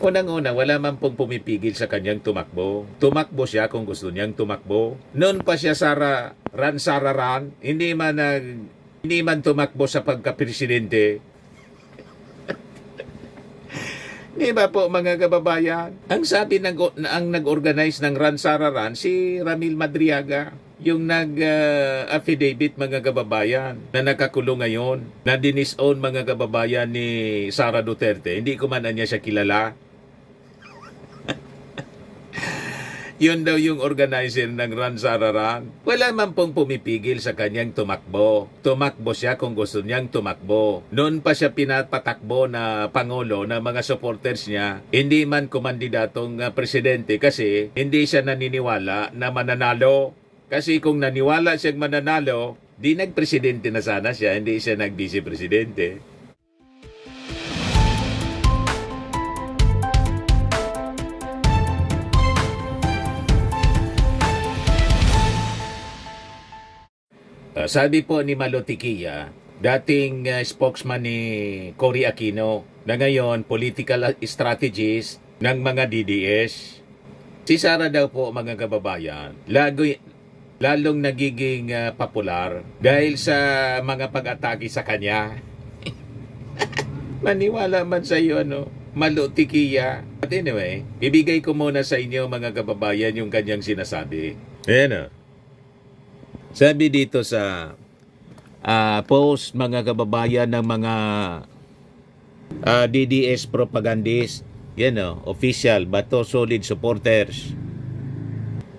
Unang-una, wala man pong pumipigil sa kanyang tumakbo. Tumakbo siya kung gusto niyang tumakbo. Noon pa siya Sararan, hindi man tumakbo sa pagka-presidente. Di ba po mga kababayan? Ang sabi ang nag-organize ng Ransararan si Ramil Madriaga, yung nag-affidavit mga kababayan na nakakulong ngayon, na dinisown mga kababayan ni Sara Duterte. Hindi ko man niya siya kilala. Yun daw yung organizer ng Ransararan. Wala man pong pumipigil sa kanyang tumakbo. Tumakbo siya kung gusto niyang tumakbo. Noon pa siya pinapatakbo na pangulo ng mga supporters niya, hindi man kumandidatong presidente kasi hindi siya naniniwala na mananalo. Kasi kung naniwala siyang mananalo, di nagpresidente na sana siya, hindi siya nag-vice presidente. Sabi po ni Malotikia, dating spokesman ni Cory Aquino, na ngayon political strategist ng mga DDS. Si Sara daw po mga kababayan, lalong nagiging popular dahil sa mga pag-atake sa kanya. Maniwala man sa iyo, Malotikia. But anyway, ibigay ko muna sa inyo mga kababayan yung kanyang sinasabi. Ayan. Sabi dito sa post mga kababayan ng mga DDS propagandist, official, Bato Solid supporters.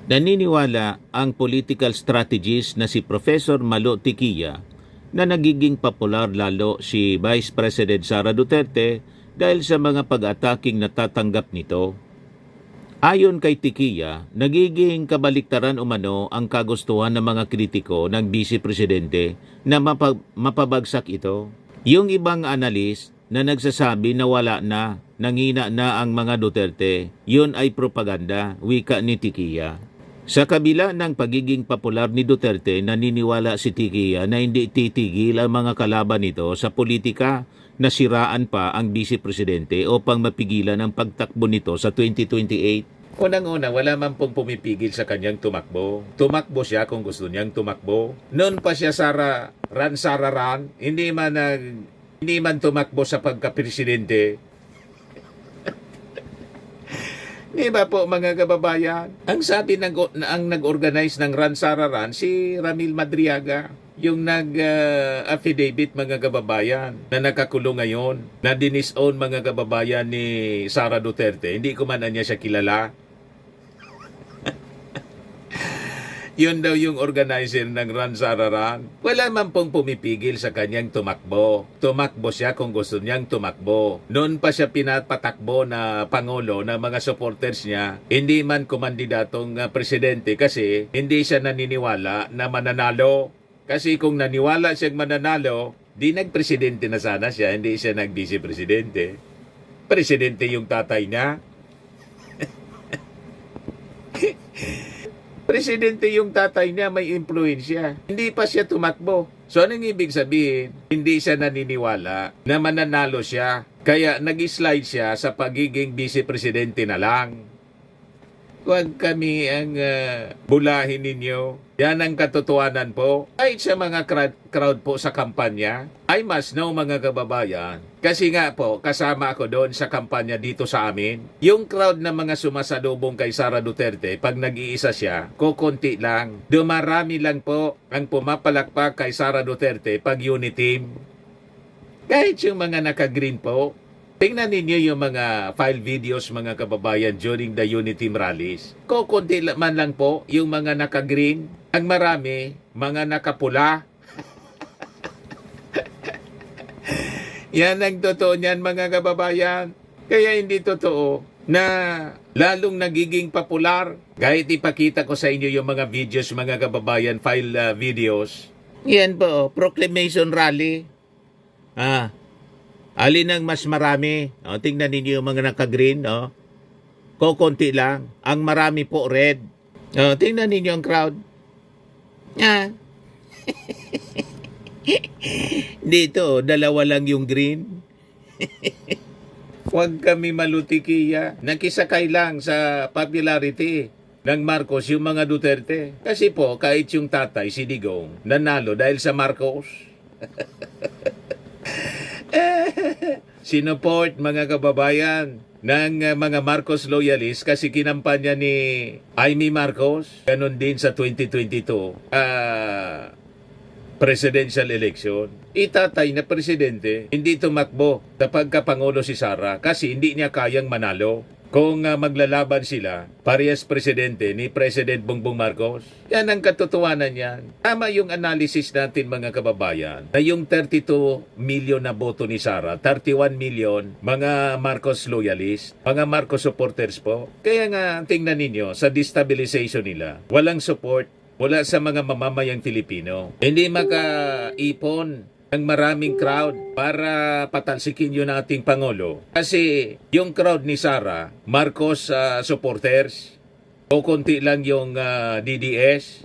Naniniwala ang political strategist na si Professor Malo Tiquia na nagiging popular lalo si Vice President Sara Duterte dahil sa mga pag-ataking natatanggap nito. Ayon kay Tiquia, nagiging kabaliktaran umano ang kagustuhan ng mga kritiko ng Vice Presidente na mapabagsak ito. Yung ibang analis na nagsasabi na wala na, nangina na ang mga Duterte, yun ay propaganda, wika ni Tiquia. Sa kabila ng pagiging popular ni Duterte, naniniwala si Tiquia na hindi titigil ang mga kalaban nito sa politika na siraan pa ang Vice Presidente upang mapigilan ang pagtakbo nito sa 2028. Unang-una, wala man pong pumipigil sa kanyang tumakbo. Tumakbo siya kung gusto niyang tumakbo. Noon pa siya Sararan, hindi man tumakbo sa pagka-presidente. Di ba po mga kababayan? Ang sabi ang nag-organize ng Ransararan si Ramil Madriaga, yung nag-affidavit mga kababayan na nakakulong ngayon, na dinisown mga kababayan ni Sara Duterte. Hindi ko man niya siya kilala. Yun daw yung organizer ng Ransararan. Wala man pong pumipigil sa kanyang tumakbo. Tumakbo siya kung gusto niyang tumakbo. Noon pa siya pinapatakbo na pangulo ng mga supporters niya, hindi man kumandidatong presidente kasi hindi siya naniniwala na mananalo. Kasi kung naniwala siyang mananalo, di nagpresidente na sana siya, hindi siya nag-vice presidente. Presidente yung tatay niya. Presidente yung tatay niya, may impluensya. Hindi pa siya tumakbo. So anong ibig sabihin? Hindi siya naniniwala na mananalo siya. Kaya nag-slide siya sa pagiging vice-presidente na lang. Huwag kami ang bulahin ninyo. Yan ang katotohanan po. Kahit sa mga crowd po sa kampanya, I must know mga kababayan. Kasi nga po, kasama ako doon sa kampanya dito sa amin. Yung crowd na mga sumasalubong kay Sara Duterte, pag nag-iisa siya, kukunti lang. Dumarami lang po ang pumapalakpak kay Sara Duterte pag unity team. Kahit yung mga naka-green po, tingnan ninyo yung mga file videos mga kababayan during the unity team rallies. Kukunti man lang po yung mga naka-green. Ang marami, mga nakapula. Yan ang totoo niyan mga kababayan. Kaya hindi totoo na lalong nagiging popular. Kahit ipakita ko sa inyo yung mga videos mga kababayan, file videos. Yan po, proclamation rally. Alin ang mas marami? Tingnan ninyo yung mga naka-green. Kukunti lang. Ang marami po red. Tingnan ninyo ang crowd. Dito, dalawa lang yung green. Huwag kami malutikiya. Nakisakay lang sa popularity ng Marcos yung mga Duterte. Kasi po, kahit yung tatay, si Digong, nanalo dahil sa Marcos. Sinuport mga kababayan ng mga Marcos loyalists kasi kinampanya ni Amy Marcos. Ganon din sa 2022 presidential election. Itatay na presidente, hindi tumakbo sa pagkapangulo si Sara kasi hindi niya kayang manalo. Kung maglalaban sila, parehas presidente ni President Bongbong Marcos. Yan ang katotohanan yan. Tama yung analysis natin mga kababayan na yung 32 million na boto ni Sara, 31 million mga Marcos loyalists, mga Marcos supporters po. Kaya nga tingnan ninyo sa destabilization nila, walang support mula sa mga mamamayang Pilipino. Hindi makaipon ang maraming crowd para patalsikin yun ating Pangulo. Kasi yung crowd ni Sara, Marcos supporters, o konti lang yung DDS.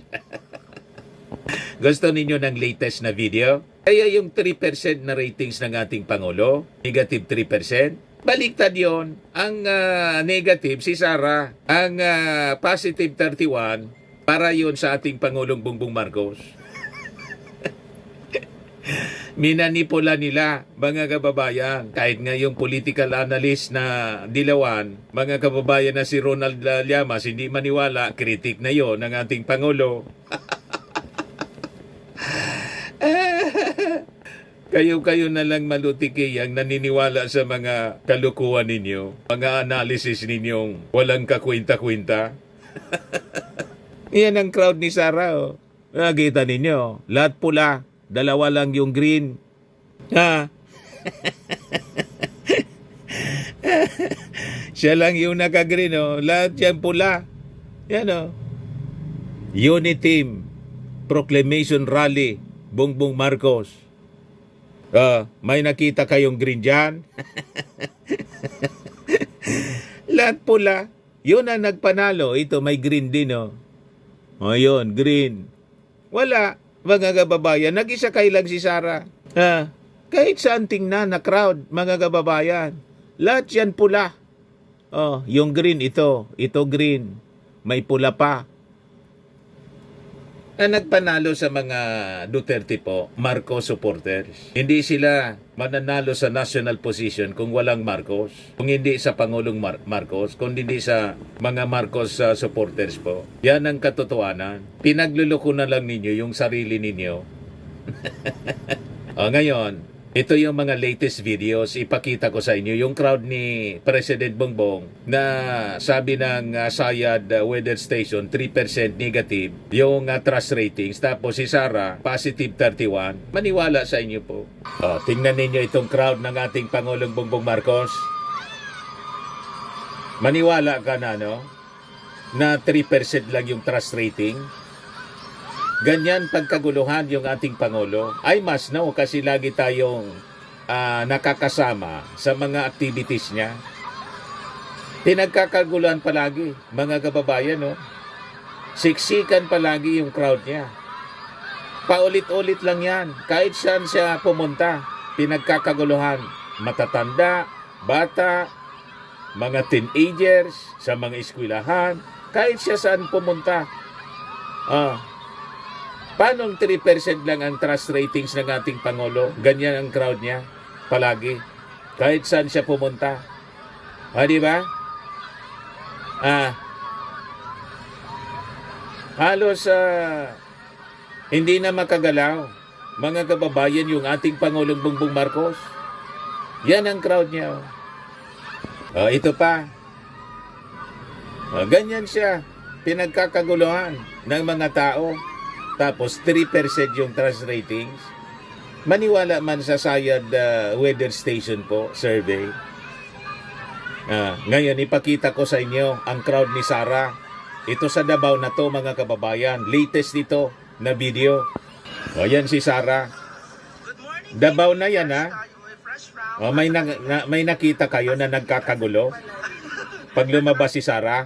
Gusto ninyo ng latest na video? Kaya yung 3% na ratings ng ating Pangulo, negative 3%, baliktad yon. Ang negative si Sara, ang positive 31, para yon sa ating Pangulong Bongbong Marcos. Minanipula nila, mga kababayan. Kahit nga yung political analyst na dilawan, mga kababayan na si Ronald Llamas, hindi maniwala, kritik na yon ng ating Pangulo. Kayo na lang malutiki ang naniniwala sa mga kalukuhan ninyo, mga analysis ninyong walang kakwenta-kwenta. Iyan ang crowd ni Sara, oh. Nakita ninyo, lahat pula, dalawa lang yung green. Ha? Siya lang yung naka-green, oh. Lahat yan pula. Yan, oh. Unity Proclamation Rally, Bongbong Marcos. May nakita kayong green dyan? Lahat pula. Yun ang nagpanalo. Ito, may green din, oh. O yun, green. Wala, mga kababayan. Nag-isakay lang si Sara. Kahit saan tingnan na crowd, mga kababayan. Lahat yan pula. Yung green ito. Ito green. May pula pa. Ang nagpanalo sa mga Duterte po, Marcos supporters. Hindi sila mananalo sa national position kung walang Marcos. Kung hindi sa Pangulong Marcos, kung hindi sa mga Marcos supporters po. Yan ang katotohanan. Pinagluloko na lang ninyo yung sarili ninyo. Ngayon, ito yung mga latest videos. Ipakita ko sa inyo yung crowd ni President Bongbong na sabi ng Sayad Weather Station 3% negative yung trust ratings. Tapos si Sara positive 31. Maniwala sa inyo po. Tingnan ninyo itong crowd ng ating Pangulong Bongbong Marcos. Maniwala ka na, no? Na 3% lang yung trust rating. Ganyan pagkaguluhan yung ating Pangulo. I must know kasi lagi tayong nakakasama sa mga activities niya. Pinagkakaguluhan palagi, mga kababayan, no? Siksikan palagi yung crowd niya. Paulit-ulit lang yan. Kahit saan siya pumunta, pinagkakaguluhan. Matatanda, bata, mga teenagers, sa mga eskwelahan, kahit siya saan pumunta. Paano 3% lang ang trust ratings ng ating Pangulo? Ganyan ang crowd niya palagi. Kahit saan siya pumunta. Di ba? Halos hindi na makagalaw, mga kababayan, yung ating Pangulong Bongbong Marcos. Yan ang crowd niya. Ito pa. Ganyan siya. Pinagkakaguluhan ng mga tao. Tapos 3% yung trust ratings. Maniwala man sa Sayad Weather Station po, survey. Ngayon, ipakita ko sa inyo ang crowd ni Sara. Ito sa Davao na to, mga kababayan. Latest dito na video. Yan si Sara. Davao na yan, ha? May nakita kayo na nagkakagulo? Pag lumabas si Sara?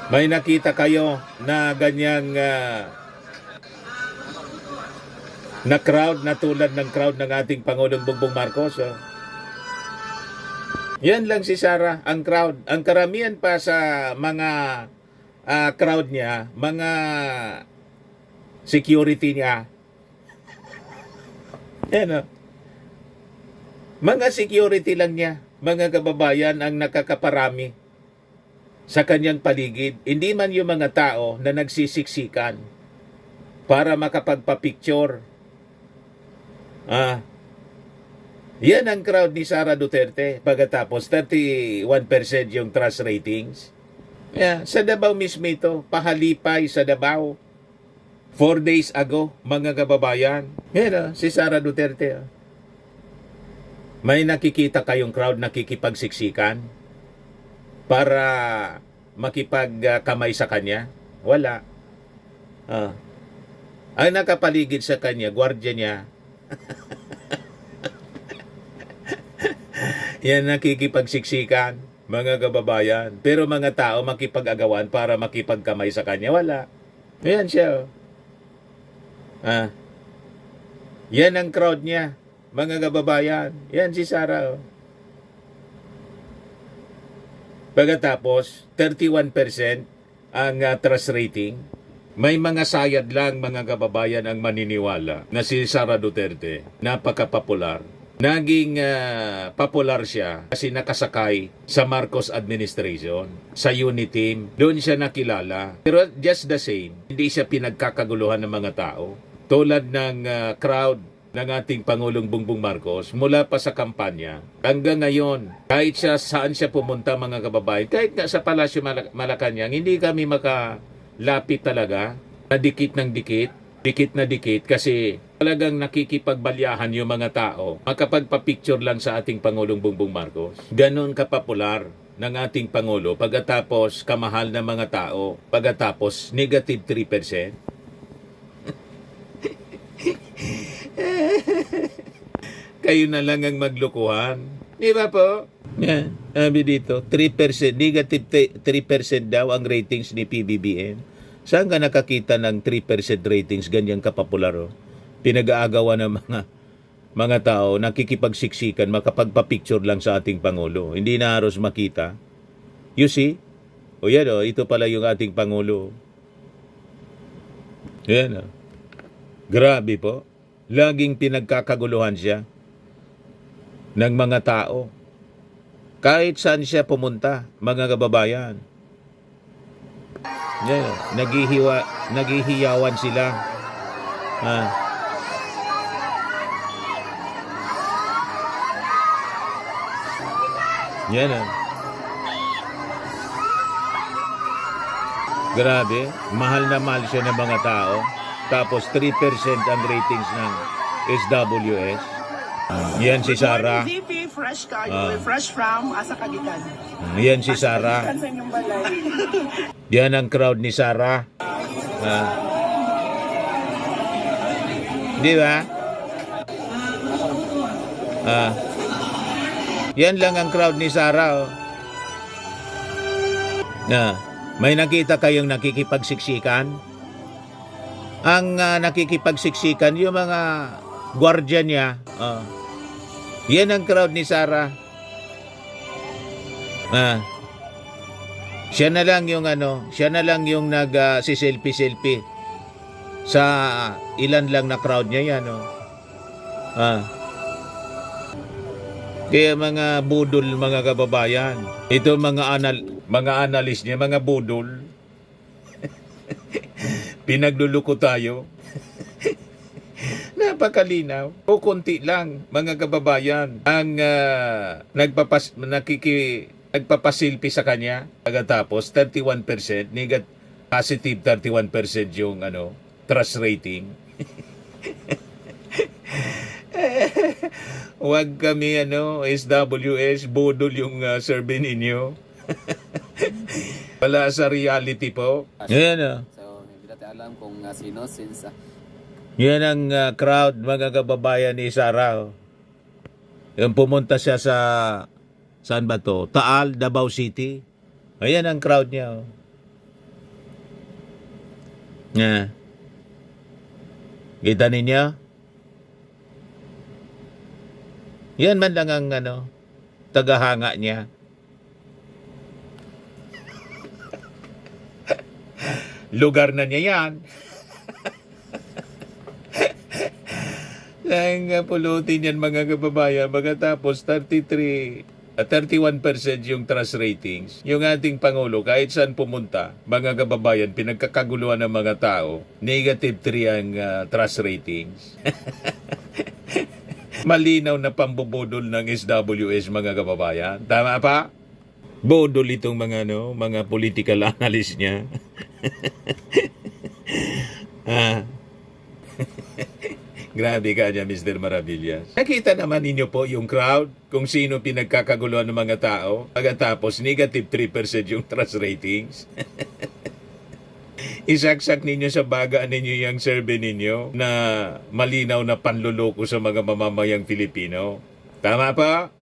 May nakita kayo na ganyang na crowd na tulad ng crowd ng ating Pangulong Bongbong Marcos. Oh. Yan lang si Sara, ang crowd. Ang karamihan pa sa mga crowd niya, mga security niya. Yan, oh. Mga security lang niya, mga kababayan ang nakakaparami sa kanyang paligid. Hindi man yung mga tao na nagsisiksikan para makapagpa-picture. Yan ang crowd ni Sara Duterte. Pagkatapos 31% yung trust ratings. Yeah, sa Davao mismo ito, pahalipay sa Davao. 4 days ago, mga kababayan. Yan, si Sara Duterte. May nakikita kayong crowd nakikipagsiksikan para makipagkamay sa kanya? Wala. Ang nakapaligid sa kanya, gwardiya niya. Yan nakikipagsiksikan, mga kababayan. Pero mga tao makipag-agawan para makipagkamay sa kanya, wala. Yan siya. Yan ang crowd niya, mga kababayan. Yan si Sara. Pagkatapos, 31% ang trust rating. May mga sayad lang, mga kababayan, ang maniniwala na si Sara Duterte, napaka-popular. Naging popular siya kasi nakasakay sa Marcos administration, sa unit team. Doon siya nakilala. Pero just the same, hindi siya pinagkakaguluhan ng mga tao. Tulad ng crowd ng ating Pangulong Bongbong Marcos mula pa sa kampanya hanggang ngayon. Kahit saan siya pumunta, mga kababayan, kahit nga sa Palasyo Malacanang, hindi kami makalapit talaga na dikit ng dikit. Dikit na dikit kasi talagang nakikipagbalyahan yung mga tao makapagpa-picture lang sa ating Pangulong Bongbong Marcos. Ganon kapopular ng ating Pangulo pagkatapos kamahal ng mga tao, pagkatapos negative 3%. Kayo na lang ang maglukuhan. Di ba po? Yeah, sabi dito, 3%, negative 3% daw ang ratings ni PBBM. Saan ka nakakita ng 3% ratings ganyan kapopular? Oh? Pinag-aagawan ng mga tao, nakikipagsiksikan, makapagpa-picture lang sa ating Pangulo. Hindi na halos makita. You see? O yan, ito pala yung ating Pangulo. Yan. Grabe po. Laging pinagkakaguluhan siya ng mga tao. Kahit saan siya pumunta, mga kababayan. Yeah, naghihiyawan sila. Yan. Grabe, mahal na mahal siya ng mga tao. Tapos 3% ang ratings ng SWS. Yan si Sara. Fresh kayo, fresh from asa kagikan. Yan si Sara. Yan ang crowd ni Sara. Di ba? Yan lang ang crowd ni Sara. Oh. May nakita kayong nakikipagsiksikan? Ang nakikipagsiksikan, yung mga gwardiya niya. Yan ang crowd ni Sara. Siya na lang yung nag-selfie sa ilan lang na crowd niya yan. Kaya mga budol, mga kababayan, ito mga analyst niya, mga budol. Pinagluluko tayo. Napakalinaw. O konti lang, mga kababayan, ang nagpapasilpi sa kanya. Pagkatapos, 31%, positive 31% yung trust rating. Huwag kami, SWS, budol yung survey ninyo. Wala sa reality po. Yan, So, hindi natin alam kung sino since yan ang crowd, mga kababayan ni Sara. Yung pumunta siya sa, saan ba to? Taal, Davao City. Ayan ang crowd niya. Kita ninyo? Yan man lang ang tagahanga niya. Lugar na niya yan. Ang pulutin yan mga kababayan, pagkatapos 31% yung trust ratings. Yung ating Pangulo, kahit saan pumunta, mga kababayan, pinagkakaguluhan ng mga tao, -3 ang trust ratings. Malinaw na pambubudol ng SWS mga kababayan. Tama pa? Bodol itong mga political analyst niya. Grabe ka dyan, Mr. Maravillas. Nakita naman ninyo po yung crowd, kung sino pinagkakaguluhan ng mga tao. Pagkatapos, -3% yung trust ratings. Isaksak ninyo sa baga ninyo yung survey ninyo na malinaw na panluloko sa mga mamamayang Filipino. Tama pa?